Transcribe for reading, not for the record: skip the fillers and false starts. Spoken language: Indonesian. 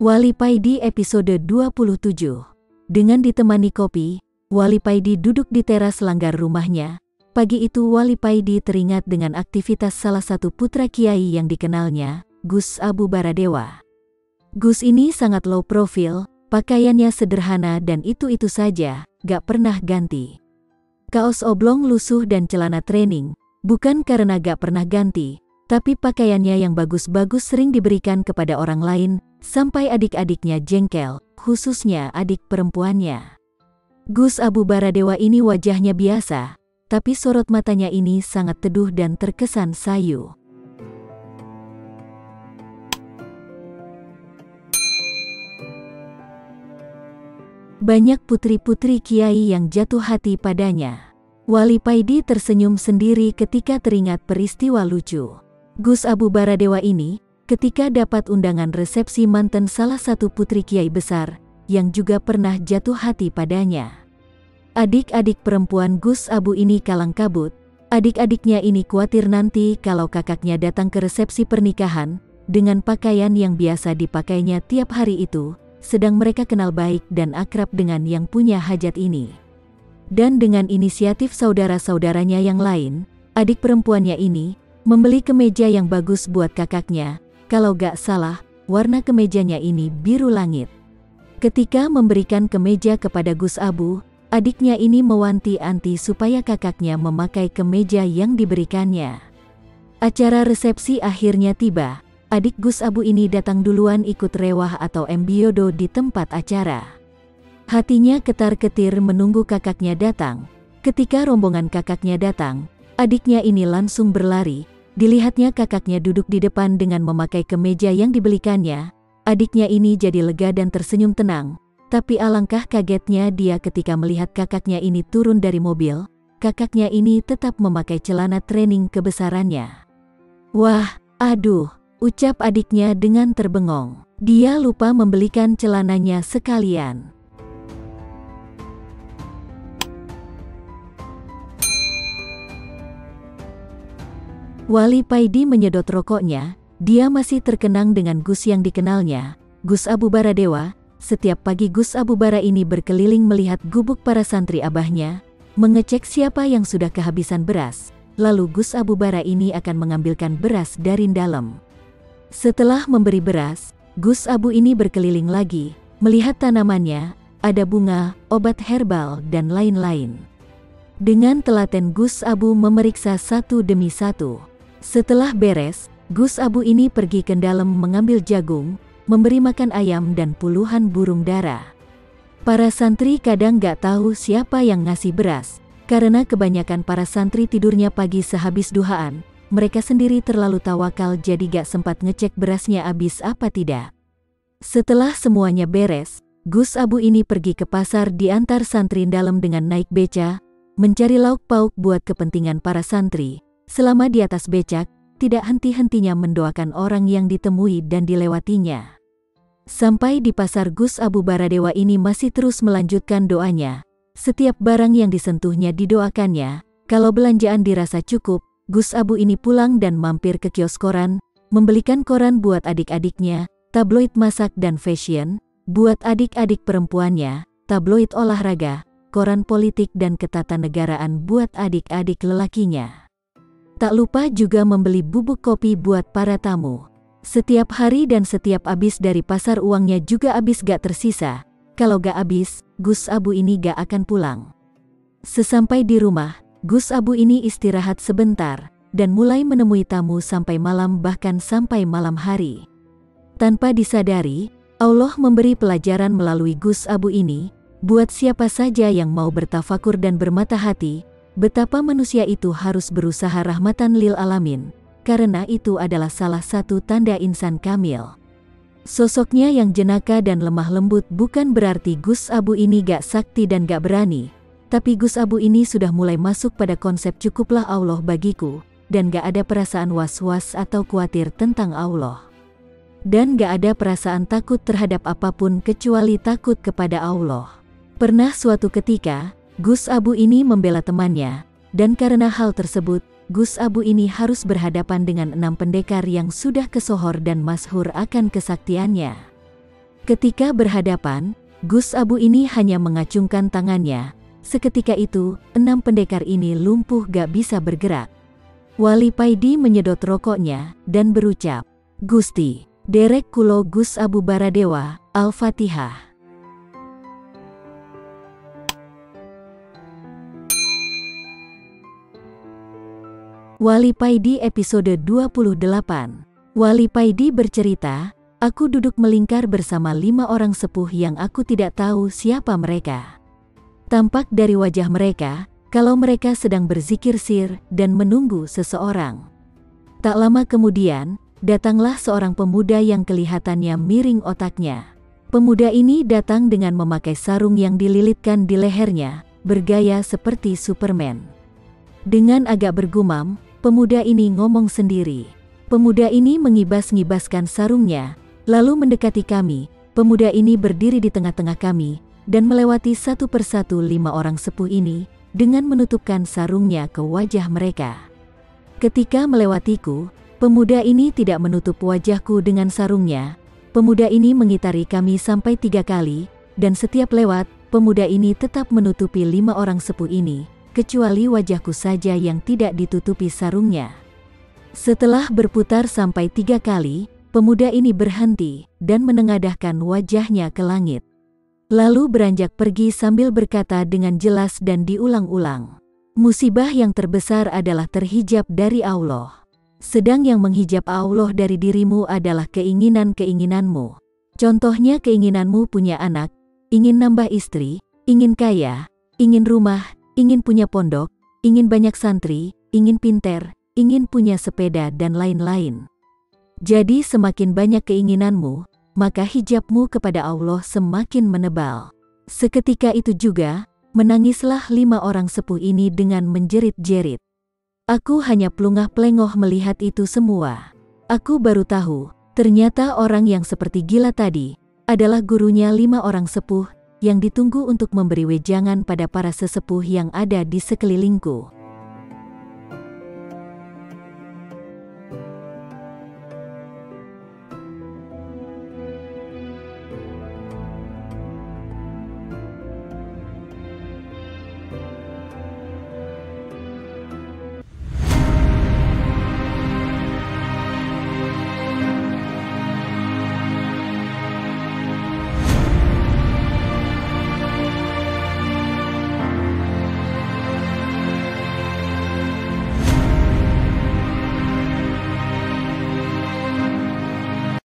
Wali Paidi episode 27. Dengan ditemani kopi, Wali Paidi duduk di teras langgar rumahnya. Pagi itu Wali Paidi teringat dengan aktivitas salah satu putra kiai yang dikenalnya, Gus Abu Baradewa. Gus ini sangat low profile, pakaiannya sederhana dan itu-itu saja, gak pernah ganti. Kaos oblong lusuh dan celana training, bukan karena gak pernah ganti, tapi pakaiannya yang bagus-bagus sering diberikan kepada orang lain, sampai adik-adiknya jengkel, khususnya adik perempuannya. Gus Abu Baradewa ini wajahnya biasa, tapi sorot matanya ini sangat teduh dan terkesan sayu. Banyak putri-putri kiai yang jatuh hati padanya. Wali Paidi tersenyum sendiri ketika teringat peristiwa lucu. Gus Abu Baradewa ini, ketika dapat undangan resepsi mantan salah satu putri kiai besar, yang juga pernah jatuh hati padanya. Adik-adik perempuan Gus Abu ini kalang kabut, adik-adiknya ini khawatir nanti kalau kakaknya datang ke resepsi pernikahan, dengan pakaian yang biasa dipakainya tiap hari itu, sedang mereka kenal baik dan akrab dengan yang punya hajat ini. Dan dengan inisiatif saudara-saudaranya yang lain, adik perempuannya ini, membeli kemeja yang bagus buat kakaknya. Kalau gak salah, warna kemejanya ini biru langit. Ketika memberikan kemeja kepada Gus Abu, adiknya ini mewanti-wanti supaya kakaknya memakai kemeja yang diberikannya. Acara resepsi akhirnya tiba. Adik Gus Abu ini datang duluan ikut rewah atau embiodo di tempat acara. Hatinya ketar-ketir menunggu kakaknya datang. Ketika rombongan kakaknya datang, adiknya ini langsung berlari. Dilihatnya kakaknya duduk di depan dengan memakai kemeja yang dibelikannya. Adiknya ini jadi lega dan tersenyum tenang. Tapi alangkah kagetnya dia ketika melihat kakaknya ini turun dari mobil. Kakaknya ini tetap memakai celana training kebesarannya. Wah, aduh, ucap adiknya dengan terbengong. Dia lupa membelikan celananya sekalian. Wali Paidi menyedot rokoknya, dia masih terkenang dengan Gus yang dikenalnya, Gus Abu Baradewa. Setiap pagi Gus Abu Bara ini berkeliling melihat gubuk para santri abahnya, mengecek siapa yang sudah kehabisan beras, lalu Gus Abu Bara ini akan mengambilkan beras dari dalam. Setelah memberi beras, Gus Abu ini berkeliling lagi, melihat tanamannya, ada bunga, obat herbal, dan lain-lain. Dengan telaten Gus Abu memeriksa satu demi satu. Setelah beres, Gus Abu ini pergi ke dalam mengambil jagung, memberi makan ayam dan puluhan burung dara. Para santri kadang gak tahu siapa yang ngasih beras, karena kebanyakan para santri tidurnya pagi sehabis duhaan, mereka sendiri terlalu tawakal jadi gak sempat ngecek berasnya habis apa tidak. Setelah semuanya beres, Gus Abu ini pergi ke pasar diantar santri dalam dengan naik beca, mencari lauk pauk buat kepentingan para santri. Selama di atas becak, tidak henti-hentinya mendoakan orang yang ditemui dan dilewatinya. Sampai di pasar Gus Abu Baradewa ini masih terus melanjutkan doanya. Setiap barang yang disentuhnya didoakannya. Kalau belanjaan dirasa cukup, Gus Abu ini pulang dan mampir ke kios koran, membelikan koran buat adik-adiknya, tabloid masak dan fashion, buat adik-adik perempuannya, tabloid olahraga, koran politik dan ketatanegaraan buat adik-adik lelakinya. Tak lupa juga membeli bubuk kopi buat para tamu. Setiap hari dan setiap abis dari pasar uangnya juga abis gak tersisa. Kalau gak abis, Gus Abu ini gak akan pulang. Sesampai di rumah, Gus Abu ini istirahat sebentar, dan mulai menemui tamu sampai malam bahkan sampai malam hari. Tanpa disadari, Allah memberi pelajaran melalui Gus Abu ini, buat siapa saja yang mau bertafakur dan bermata hati, betapa manusia itu harus berusaha rahmatan lil alamin, karena itu adalah salah satu tanda insan kamil. Sosoknya yang jenaka dan lemah lembut bukan berarti Gus Abu ini gak sakti dan gak berani, tapi Gus Abu ini sudah mulai masuk pada konsep cukuplah Allah bagiku, dan gak ada perasaan was-was atau khawatir tentang Allah. Dan gak ada perasaan takut terhadap apapun kecuali takut kepada Allah. Pernah suatu ketika, Gus Abu ini membela temannya, dan karena hal tersebut, Gus Abu ini harus berhadapan dengan 6 pendekar yang sudah kesohor dan masyhur akan kesaktiannya. Ketika berhadapan, Gus Abu ini hanya mengacungkan tangannya. Seketika itu, 6 pendekar ini lumpuh gak bisa bergerak. Wali Paidi menyedot rokoknya dan berucap, "Gusti, derek kulo Gus Abu Baradewa, Al-Fatihah." Wali Paidi episode 28. Wali Paidi bercerita, "Aku duduk melingkar bersama 5 orang sepuh yang aku tidak tahu siapa mereka. Tampak dari wajah mereka, kalau mereka sedang berzikir sir dan menunggu seseorang. Tak lama kemudian, datanglah seorang pemuda yang kelihatannya miring otaknya. Pemuda ini datang dengan memakai sarung yang dililitkan di lehernya, bergaya seperti Superman. Dengan agak bergumam, pemuda ini ngomong sendiri. Pemuda ini mengibas-ngibaskan sarungnya, lalu mendekati kami. Pemuda ini berdiri di tengah-tengah kami, dan melewati satu persatu 5 orang sepuh ini, dengan menutupkan sarungnya ke wajah mereka. Ketika melewatiku, pemuda ini tidak menutup wajahku dengan sarungnya. Pemuda ini mengitari kami sampai 3 kali, dan setiap lewat, pemuda ini tetap menutupi 5 orang sepuh ini, kecuali wajahku saja yang tidak ditutupi sarungnya. Setelah berputar sampai 3 kali, pemuda ini berhenti, dan menengadahkan wajahnya ke langit. Lalu beranjak pergi sambil berkata dengan jelas dan diulang-ulang, "Musibah yang terbesar adalah terhijab dari Allah. Sedang yang menghijab Allah dari dirimu adalah keinginan-keinginanmu. Contohnya keinginanmu punya anak, ingin nambah istri, ingin kaya, ingin rumah, ingin punya pondok, ingin banyak santri, ingin pinter, ingin punya sepeda dan lain-lain. Jadi semakin banyak keinginanmu, maka hijabmu kepada Allah semakin menebal." Seketika itu juga, menangislah 5 orang sepuh ini dengan menjerit-jerit. Aku hanya pelungah-pelengoh melihat itu semua. Aku baru tahu, ternyata orang yang seperti gila tadi, adalah gurunya 5 orang sepuh, yang ditunggu untuk memberi wejangan pada para sesepuh yang ada di sekelilingku.